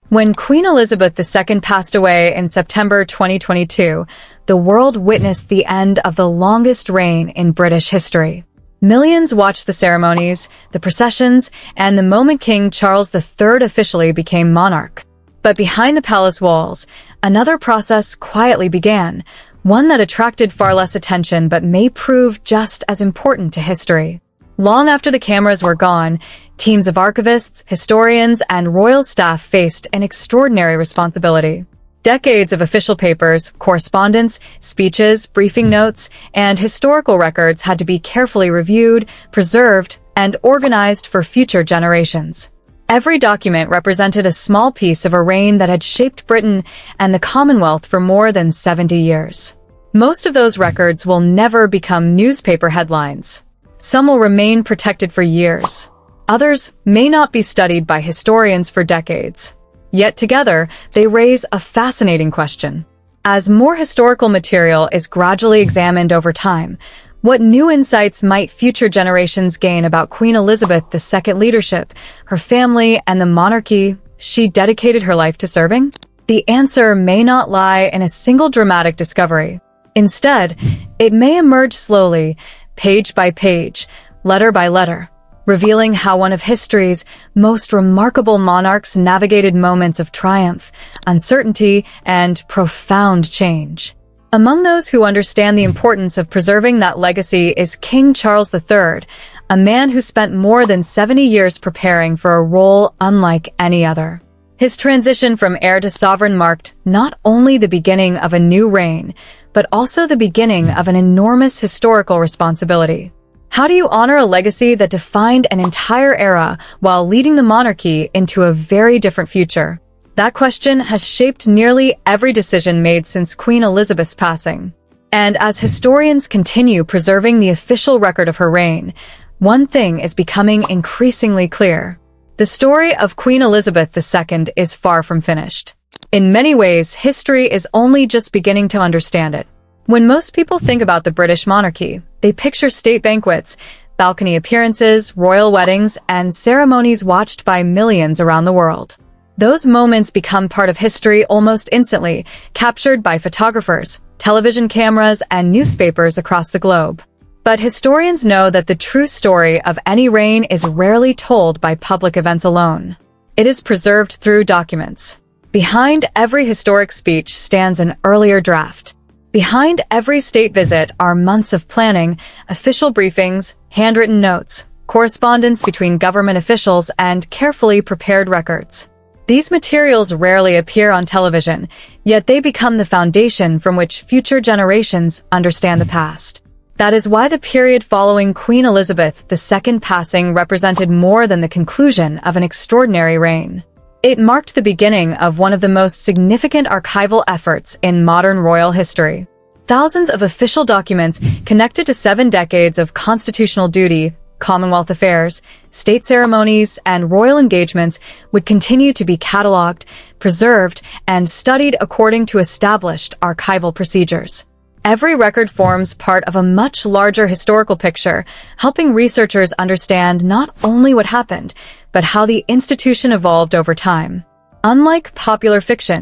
When Queen Elizabeth II passed away in September 2022, the world witnessed the end of the longest reign in British history. Millions watched the ceremonies, the processions, and the moment King Charles III officially became monarch. But behind the palace walls, another process quietly began, one that attracted far less attention but may prove just as important to history. Long after the cameras were gone, teams of archivists, historians, and royal staff faced an extraordinary responsibility. Decades of official papers, correspondence, speeches, briefing notes, and historical records had to be carefully reviewed, preserved, and organized for future generations. Every document represented a small piece of a reign that had shaped Britain and the Commonwealth for more than 70 years. Most of those records will never become newspaper headlines. Some will remain protected for years. Others may not be studied by historians for decades. Yet together, they raise a fascinating question. As more historical material is gradually examined over time, what new insights might future generations gain about Queen Elizabeth II's leadership, her family, and the monarchy she dedicated her life to serving? The answer may not lie in a single dramatic discovery. Instead, it may emerge slowly, page by page, letter by letter, revealing how one of history's most remarkable monarchs navigated moments of triumph, uncertainty, and profound change. Among those who understand the importance of preserving that legacy is King Charles III, a man who spent more than 70 years preparing for a role unlike any other. His transition from heir to sovereign marked not only the beginning of a new reign, but also the beginning of an enormous historical responsibility. How do you honor a legacy that defined an entire era while leading the monarchy into a very different future? That question has shaped nearly every decision made since Queen Elizabeth's passing. And as historians continue preserving the official record of her reign, one thing is becoming increasingly clear. The story of Queen Elizabeth II is far from finished. In many ways, history is only just beginning to understand it. When most people think about the British monarchy, they picture state banquets, balcony appearances, royal weddings, and ceremonies watched by millions around the world. Those moments become part of history almost instantly, captured by photographers, television cameras, and newspapers across the globe. But historians know that the true story of any reign is rarely told by public events alone. It is preserved through documents. Behind every historic speech stands an earlier draft. Behind every state visit are months of planning, official briefings, handwritten notes, correspondence between government officials, and carefully prepared records. These materials rarely appear on television, yet they become the foundation from which future generations understand the past. That is why the period following Queen Elizabeth II's passing represented more than the conclusion of an extraordinary reign. It marked the beginning of one of the most significant archival efforts in modern royal history. Thousands of official documents connected to 7 decades of constitutional duty, Commonwealth affairs, state ceremonies, and royal engagements would continue to be catalogued, preserved, and studied according to established archival procedures. Every record forms part of a much larger historical picture, helping researchers understand not only what happened, but how the institution evolved over time. Unlike popular fiction,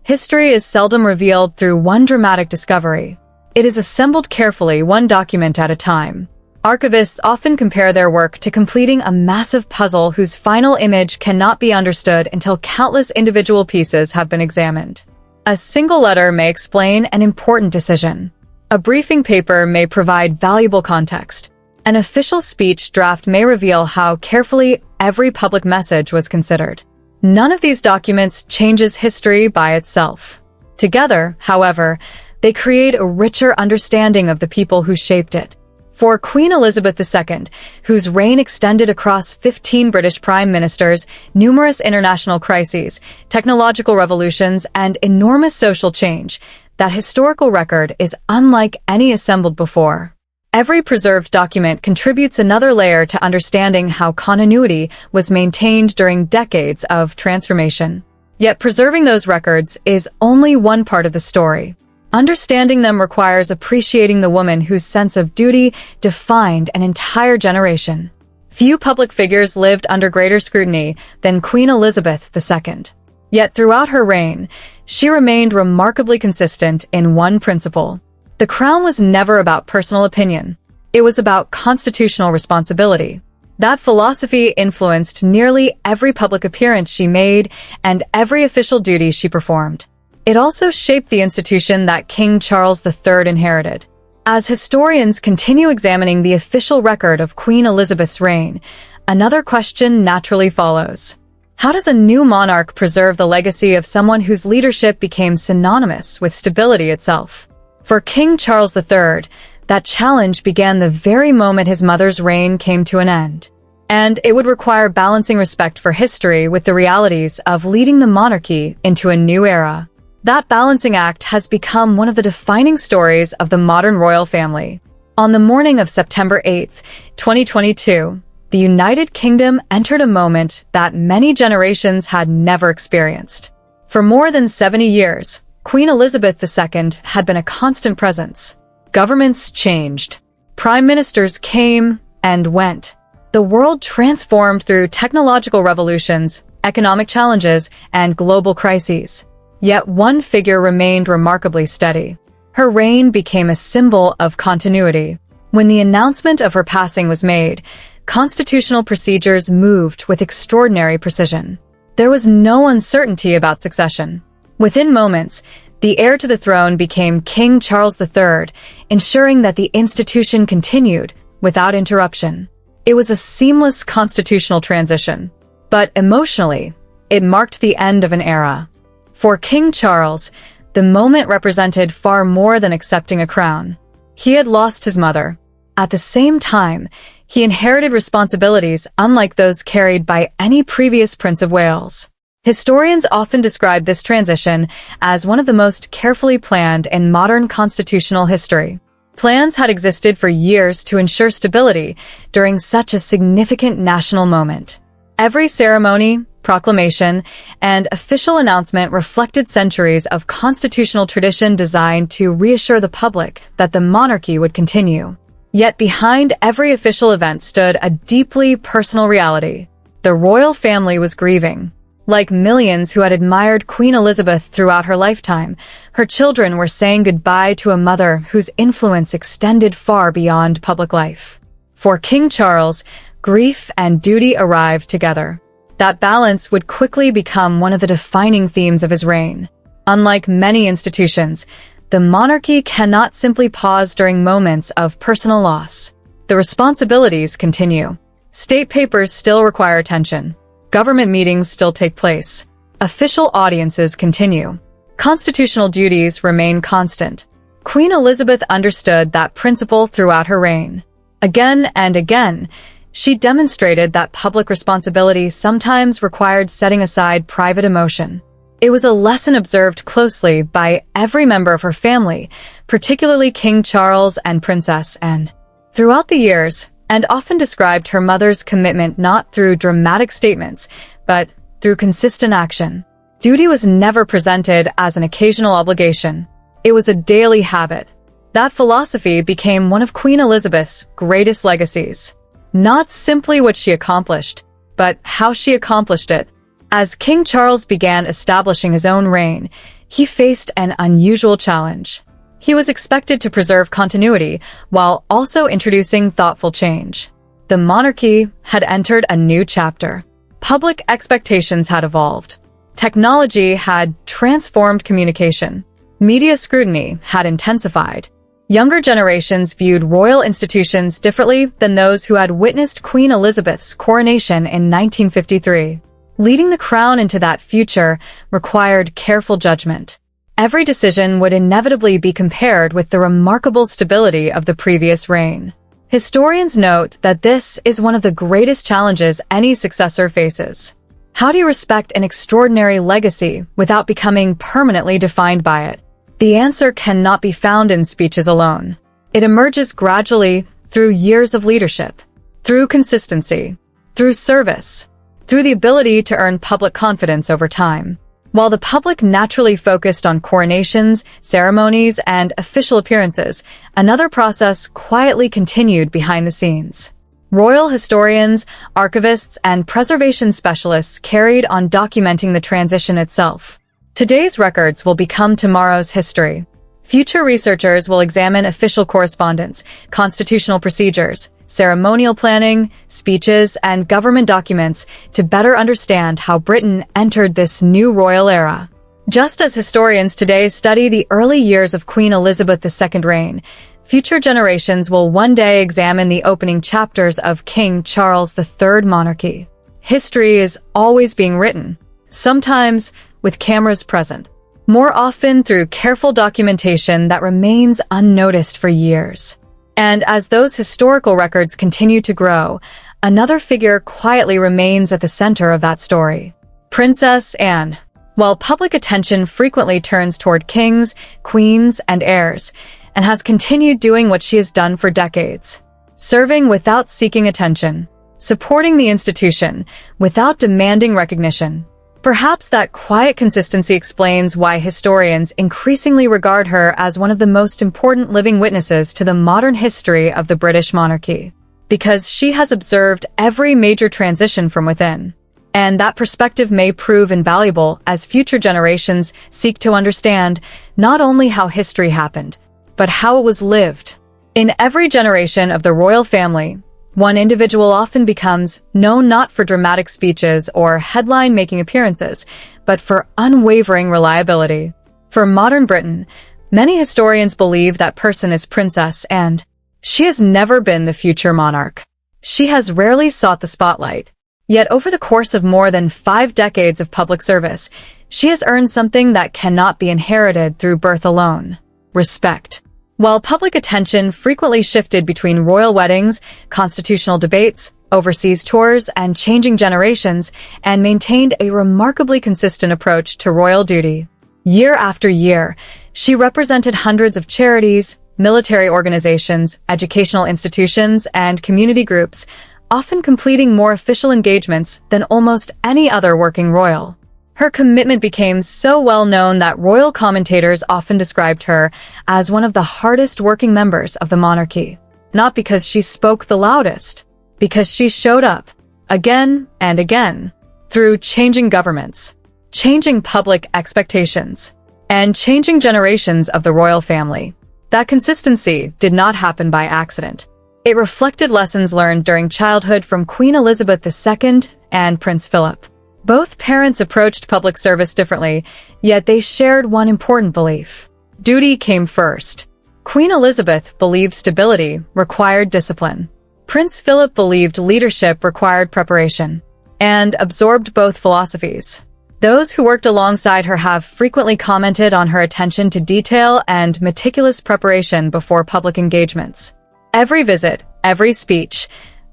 history is seldom revealed through one dramatic discovery. It is assembled carefully, one document at a time. Archivists often compare their work to completing a massive puzzle whose final image cannot be understood until countless individual pieces have been examined. A single letter may explain an important decision. A briefing paper may provide valuable context. An official speech draft may reveal how carefully every public message was considered. None of these documents changes history by itself. Together, however, they create a richer understanding of the people who shaped it. For Queen Elizabeth II, whose reign extended across 15 British prime ministers, numerous international crises, technological revolutions, and enormous social change, that historical record is unlike any assembled before. Every preserved document contributes another layer to understanding how continuity was maintained during decades of transformation. Yet preserving those records is only one part of the story. Understanding them requires appreciating the woman whose sense of duty defined an entire generation. Few public figures lived under greater scrutiny than Queen Elizabeth II. Yet throughout her reign, she remained remarkably consistent in one principle. The crown was never about personal opinion. It was about constitutional responsibility. That philosophy influenced nearly every public appearance she made and every official duty she performed. It also shaped the institution that King Charles III inherited. As historians continue examining the official record of Queen Elizabeth's reign, another question naturally follows. How does a new monarch preserve the legacy of someone whose leadership became synonymous with stability itself? For King Charles III, that challenge began the very moment his mother's reign came to an end. And it would require balancing respect for history with the realities of leading the monarchy into a new era. That balancing act has become one of the defining stories of the modern royal family. On the morning of September 8, 2022, the United Kingdom entered a moment that many generations had never experienced. For more than 70 years, Queen Elizabeth II had been a constant presence. Governments changed. Prime ministers came and went. The world transformed through technological revolutions, economic challenges, and global crises. Yet one figure remained remarkably steady. Her reign became a symbol of continuity. When the announcement of her passing was made, constitutional procedures moved with extraordinary precision. There was no uncertainty about succession. Within moments, the heir to the throne became King Charles III, ensuring that the institution continued without interruption. It was a seamless constitutional transition. But emotionally, it marked the end of an era. For King Charles, the moment represented far more than accepting a crown. He had lost his mother. At the same time, he inherited responsibilities unlike those carried by any previous Prince of Wales. Historians often describe this transition as one of the most carefully planned in modern constitutional history. Plans had existed for years to ensure stability during such a significant national moment. Every ceremony, proclamation, and official announcement reflected centuries of constitutional tradition designed to reassure the public that the monarchy would continue. Yet behind every official event stood a deeply personal reality. The royal family was grieving. Like millions who had admired Queen Elizabeth throughout her lifetime, her children were saying goodbye to a mother whose influence extended far beyond public life. For King Charles, grief and duty arrived together. That balance would quickly become one of the defining themes of his reign. Unlike many institutions, the monarchy cannot simply pause during moments of personal loss. The responsibilities continue. State papers still require attention. Government meetings still take place. Official audiences continue. Constitutional duties remain constant. Queen Elizabeth understood that principle throughout her reign. Again and again, she demonstrated that public responsibility sometimes required setting aside private emotion. It was a lesson observed closely by every member of her family, particularly King Charles and Princess Anne. Throughout the years, and often described her mother's commitment not through dramatic statements, but through consistent action. Duty was never presented as an occasional obligation. It was a daily habit. That philosophy became one of Queen Elizabeth's greatest legacies. Not simply what she accomplished, but how she accomplished it. As King Charles began establishing his own reign, he faced an unusual challenge. He was expected to preserve continuity while also introducing thoughtful change. The monarchy had entered a new chapter. Public expectations had evolved. Technology had transformed communication. Media scrutiny had intensified. Younger generations viewed royal institutions differently than those who had witnessed Queen Elizabeth's coronation in 1953. Leading the crown into that future required careful judgment. Every decision would inevitably be compared with the remarkable stability of the previous reign. Historians note that this is one of the greatest challenges any successor faces. How do you respect an extraordinary legacy without becoming permanently defined by it? The answer cannot be found in speeches alone. It emerges gradually through years of leadership, through consistency, through service, through the ability to earn public confidence over time. While the public naturally focused on coronations, ceremonies, and official appearances, another process quietly continued behind the scenes. Royal historians, archivists, and preservation specialists carried on documenting the transition itself. Today's records will become tomorrow's history. Future researchers will examine official correspondence, constitutional procedures, ceremonial planning, speeches, and government documents to better understand how Britain entered this new royal era. Just as historians today study the early years of Queen Elizabeth II's reign, future generations will one day examine the opening chapters of King Charles III monarchy. History is always being written, sometimes with cameras present, more often through careful documentation that remains unnoticed for years. And as those historical records continue to grow, another figure quietly remains at the center of that story: Princess Anne. While public attention frequently turns toward kings, queens, and heirs, and has continued doing what she has done for decades, serving without seeking attention, supporting the institution without demanding recognition. Perhaps that quiet consistency explains why historians increasingly regard her as one of the most important living witnesses to the modern history of the British monarchy, because she has observed every major transition from within. And that perspective may prove invaluable as future generations seek to understand not only how history happened, but how it was lived. In every generation of the royal family, one individual often becomes known not for dramatic speeches or headline-making appearances, but for unwavering reliability. For modern Britain, many historians believe that person is Princess Anne. She has never been the future monarch. She has rarely sought the spotlight. Yet over the course of more than 5 decades of public service, she has earned something that cannot be inherited through birth alone: respect. While public attention frequently shifted between royal weddings, constitutional debates, overseas tours, and changing generations, Anne maintained a remarkably consistent approach to royal duty. Year after year, she represented hundreds of charities, military organizations, educational institutions, and community groups, often completing more official engagements than almost any other working royal. Her commitment became so well known that royal commentators often described her as one of the hardest working members of the monarchy. Not because she spoke the loudest, because she showed up, again and again, through changing governments, changing public expectations, and changing generations of the royal family. That consistency did not happen by accident. It reflected lessons learned during childhood from Queen Elizabeth II and Prince Philip. Both parents approached public service differently, yet they shared one important belief: duty came first. Queen Elizabeth believed stability required discipline. Prince Philip believed leadership required preparation, and absorbed both philosophies. Those who worked alongside her have frequently commented on her attention to detail and meticulous preparation before public engagements. Every visit, every speech,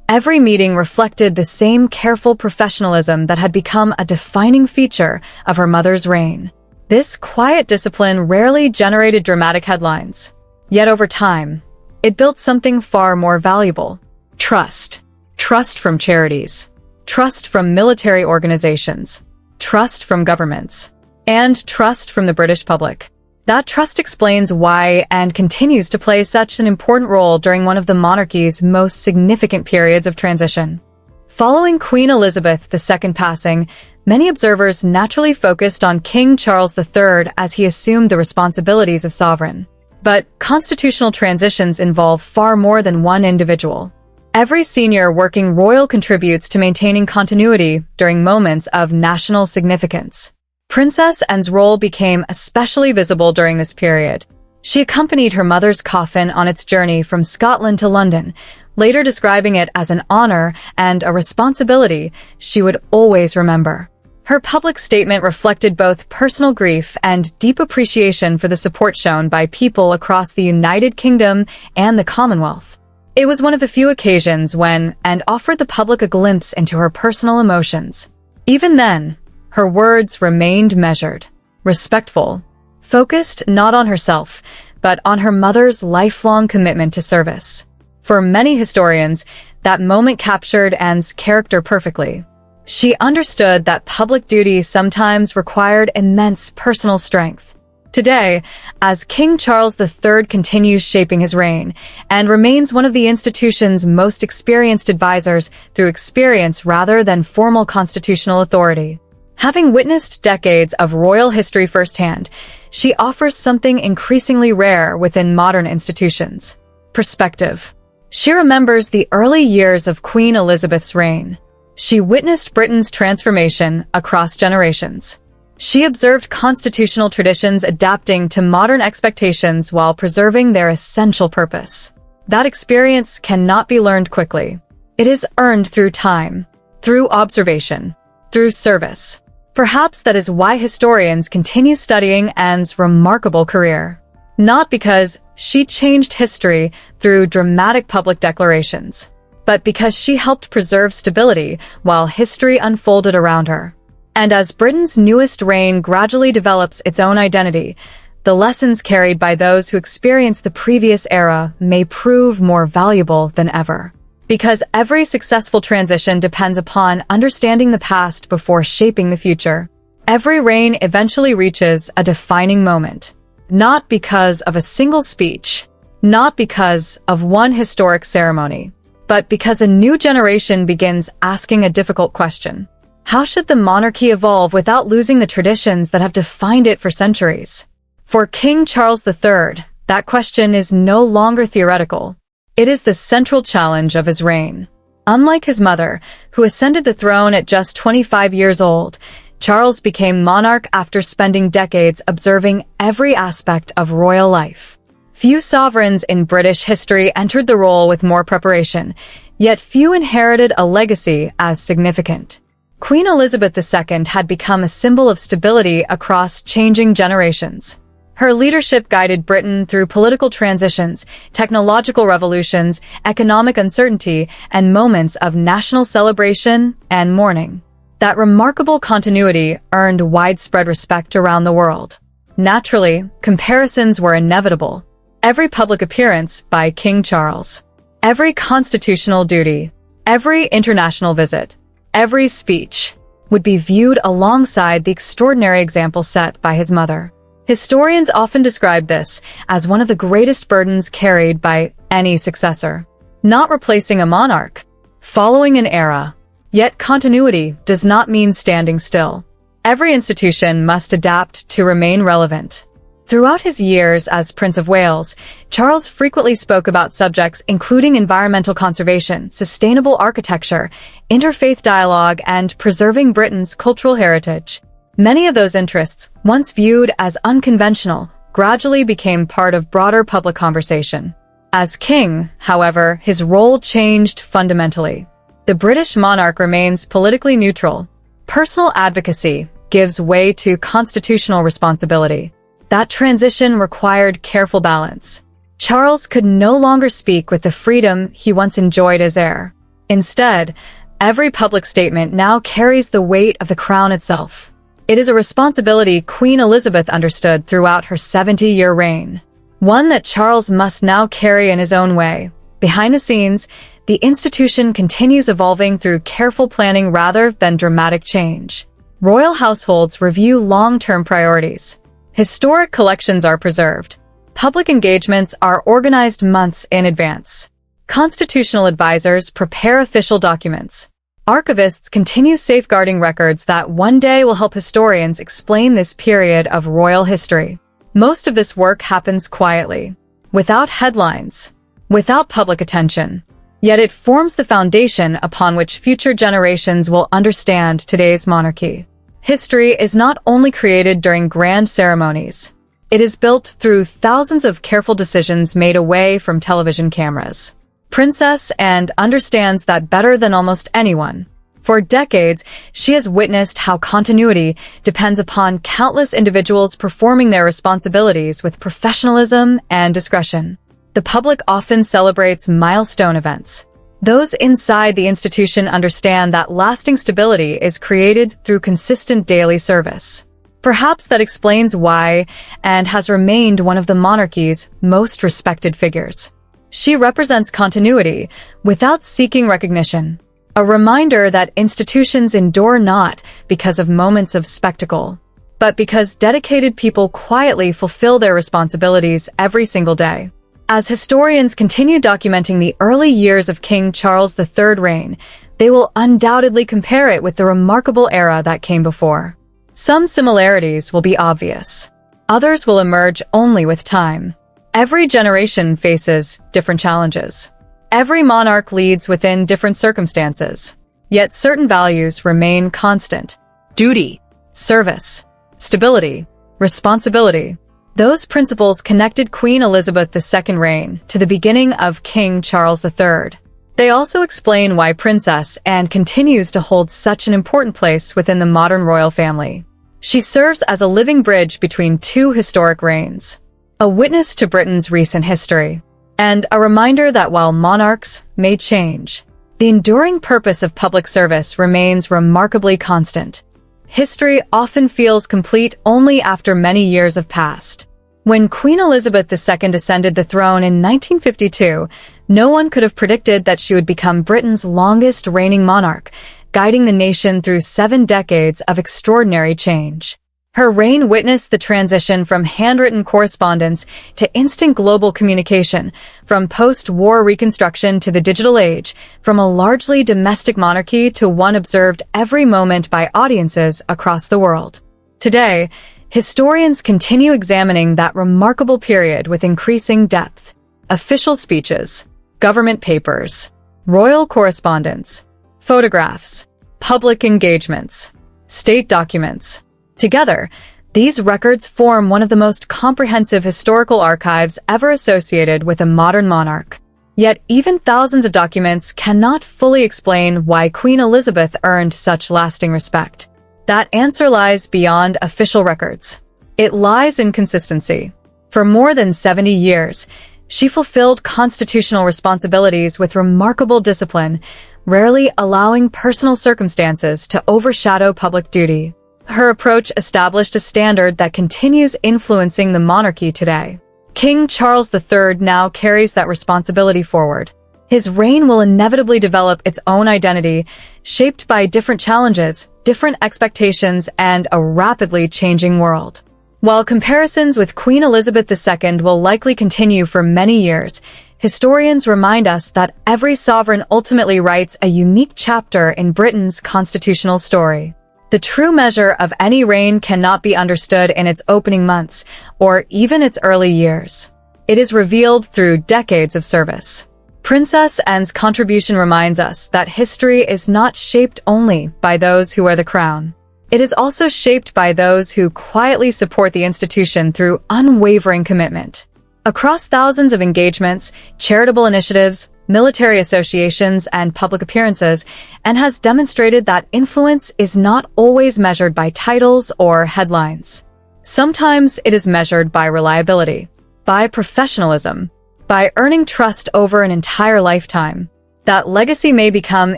every meeting reflected the same careful professionalism that had become a defining feature of her mother's reign. This quiet discipline rarely generated dramatic headlines. Yet over time, it built something far more valuable: trust. Trust from charities, trust from military organizations, trust from governments, and trust from the British public. That trust explains why Anne continues to play such an important role during one of the monarchy's most significant periods of transition. Following Queen Elizabeth II's passing, many observers naturally focused on King Charles III as he assumed the responsibilities of sovereign. But constitutional transitions involve far more than one individual. Every senior working royal contributes to maintaining continuity during moments of national significance. Princess Anne's role became especially visible during this period. She accompanied her mother's coffin on its journey from Scotland to London, later describing it as an honor and a responsibility she would always remember. Her public statement reflected both personal grief and deep appreciation for the support shown by people across the United Kingdom and the Commonwealth. It was one of the few occasions when Anne offered the public a glimpse into her personal emotions. Even then, her words remained measured, respectful, focused not on herself, but on her mother's lifelong commitment to service. For many historians, that moment captured Anne's character perfectly. She understood that public duty sometimes required immense personal strength. Today, as King Charles III continues shaping his reign and remains one of the institution's most experienced advisors through experience rather than formal constitutional authority. Having witnessed decades of royal history firsthand, she offers something increasingly rare within modern institutions: perspective. She remembers the early years of Queen Elizabeth's reign. She witnessed Britain's transformation across generations. She observed constitutional traditions adapting to modern expectations while preserving their essential purpose. That experience cannot be learned quickly. It is earned through time, through observation, through service. Perhaps that is why historians continue studying Anne's remarkable career. Not because she changed history through dramatic public declarations, but because she helped preserve stability while history unfolded around her. And as Britain's newest reign gradually develops its own identity, the lessons carried by those who experienced the previous era may prove more valuable than ever. Because every successful transition depends upon understanding the past before shaping the future. Every reign eventually reaches a defining moment, not because of a single speech, not because of one historic ceremony, but because a new generation begins asking a difficult question. How should the monarchy evolve without losing the traditions that have defined it for centuries? For King Charles III, that question is no longer theoretical. It is the central challenge of his reign. Unlike his mother, who ascended the throne at just 25 years old, Charles became monarch after spending decades observing every aspect of royal life. Few sovereigns in British history entered the role with more preparation, yet few inherited a legacy as significant. Queen Elizabeth II had become a symbol of stability across changing generations. Her leadership guided Britain through political transitions, technological revolutions, economic uncertainty, and moments of national celebration and mourning. That remarkable continuity earned widespread respect around the world. Naturally, comparisons were inevitable. Every public appearance by King Charles, every constitutional duty, every international visit, every speech would be viewed alongside the extraordinary example set by his mother. Historians often describe this as one of the greatest burdens carried by any successor. Not replacing a monarch, following an era. Yet continuity does not mean standing still. Every institution must adapt to remain relevant. Throughout his years as Prince of Wales, Charles frequently spoke about subjects including environmental conservation, sustainable architecture, interfaith dialogue, and preserving Britain's cultural heritage. Many of those interests, once viewed as unconventional, gradually became part of broader public conversation. As king, however, his role changed fundamentally. The British monarch remains politically neutral. Personal advocacy gives way to constitutional responsibility. That transition required careful balance. Charles could no longer speak with the freedom he once enjoyed as heir. Instead, every public statement now carries the weight of the crown itself. It is a responsibility Queen Elizabeth understood throughout her 70-year reign. One that Charles must now carry in his own way. Behind the scenes, the institution continues evolving through careful planning rather than dramatic change. Royal households review long-term priorities. Historic collections are preserved. Public engagements are organized months in advance. Constitutional advisors prepare official documents. Archivists continue safeguarding records that one day will help historians explain this period of royal history. Most of this work happens quietly, without headlines, without public attention. Yet it forms the foundation upon which future generations will understand today's monarchy. History is not only created during grand ceremonies. It is built through thousands of careful decisions made away from television cameras. Princess Anne understands that better than almost anyone. For decades, she has witnessed how continuity depends upon countless individuals performing their responsibilities with professionalism and discretion. The public often celebrates milestone events. Those inside the institution understand that lasting stability is created through consistent daily service. Perhaps that explains why Anne has remained one of the monarchy's most respected figures. She represents continuity without seeking recognition, a reminder that institutions endure not because of moments of spectacle, but because dedicated people quietly fulfill their responsibilities every single day. As historians continue documenting the early years of King Charles III's reign, they will undoubtedly compare it with the remarkable era that came before. Some similarities will be obvious. Others will emerge only with time. Every generation faces different challenges. Every monarch leads within different circumstances. Yet certain values remain constant. Duty, service, stability, responsibility. Those principles connected Queen Elizabeth II's reign to the beginning of King Charles III. They also explain why Princess Anne continues to hold such an important place within the modern royal family. She serves as a living bridge between two historic reigns, a witness to Britain's recent history, and a reminder that while monarchs may change, the enduring purpose of public service remains remarkably constant. History often feels complete only after many years have passed. When Queen Elizabeth II ascended the throne in 1952, no one could have predicted that she would become Britain's longest reigning monarch, guiding the nation through 7 decades of extraordinary change. Her reign witnessed the transition from handwritten correspondence to instant global communication, from post-war reconstruction to the digital age, from a largely domestic monarchy to one observed every moment by audiences across the world. Today, historians continue examining that remarkable period with increasing depth. Official speeches, government papers, royal correspondence, photographs, public engagements, state documents. Together, these records form one of the most comprehensive historical archives ever associated with a modern monarch. Yet even thousands of documents cannot fully explain why Queen Elizabeth earned such lasting respect. That answer lies beyond official records. It lies in consistency. For more than 70 years, she fulfilled constitutional responsibilities with remarkable discipline, rarely allowing personal circumstances to overshadow public duty. Her approach established a standard that continues influencing the monarchy today. King Charles III now carries that responsibility forward. His reign will inevitably develop its own identity, shaped by different challenges, different expectations, and a rapidly changing world. While comparisons with Queen Elizabeth II will likely continue for many years, historians remind us that every sovereign ultimately writes a unique chapter in Britain's constitutional story. The true measure of any reign cannot be understood in its opening months, or even its early years. It is revealed through decades of service. Princess Anne's contribution reminds us that history is not shaped only by those who wear the crown. It is also shaped by those who quietly support the institution through unwavering commitment. Across thousands of engagements, charitable initiatives, military associations, and public appearances, Anne has demonstrated that influence is not always measured by titles or headlines. Sometimes it is measured by reliability, by professionalism, by earning trust over an entire lifetime. That legacy may become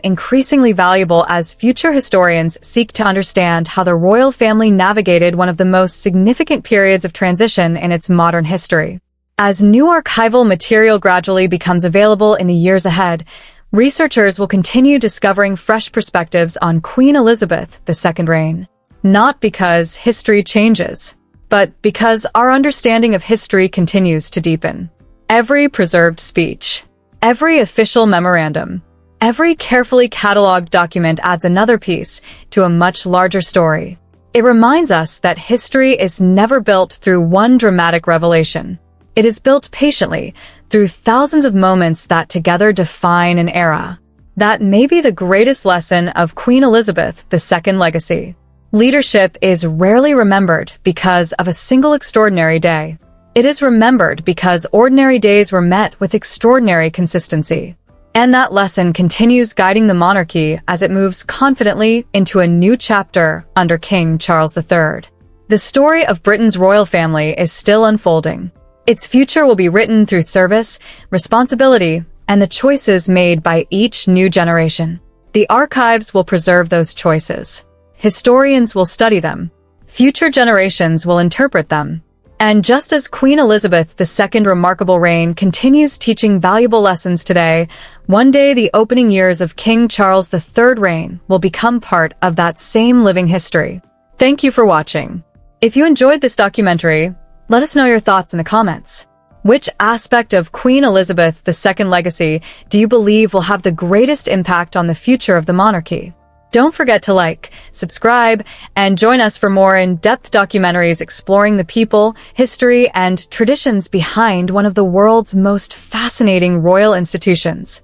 increasingly valuable as future historians seek to understand how the royal family navigated one of the most significant periods of transition in its modern history. As new archival material gradually becomes available in the years ahead, researchers will continue discovering fresh perspectives on Queen Elizabeth II's reign. Not because history changes, but because our understanding of history continues to deepen. Every preserved speech, every official memorandum, every carefully cataloged document adds another piece to a much larger story. It reminds us that history is never built through one dramatic revelation. It is built patiently, through thousands of moments that together define an era. That may be the greatest lesson of Queen Elizabeth II's legacy. Leadership is rarely remembered because of a single extraordinary day. It is remembered because ordinary days were met with extraordinary consistency. And that lesson continues guiding the monarchy as it moves confidently into a new chapter under King Charles III. The story of Britain's royal family is still unfolding. Its future will be written through service, responsibility, and the choices made by each new generation. The archives will preserve those choices. Historians will study them. Future generations will interpret them. And just as Queen Elizabeth II's remarkable reign continues teaching valuable lessons today, one day the opening years of King Charles III's reign will become part of that same living history. Thank you for watching. If you enjoyed this documentary, let us know your thoughts in the comments. Which aspect of Queen Elizabeth II's legacy do you believe will have the greatest impact on the future of the monarchy? Don't forget to like, subscribe, and join us for more in-depth documentaries exploring the people, history, and traditions behind one of the world's most fascinating royal institutions.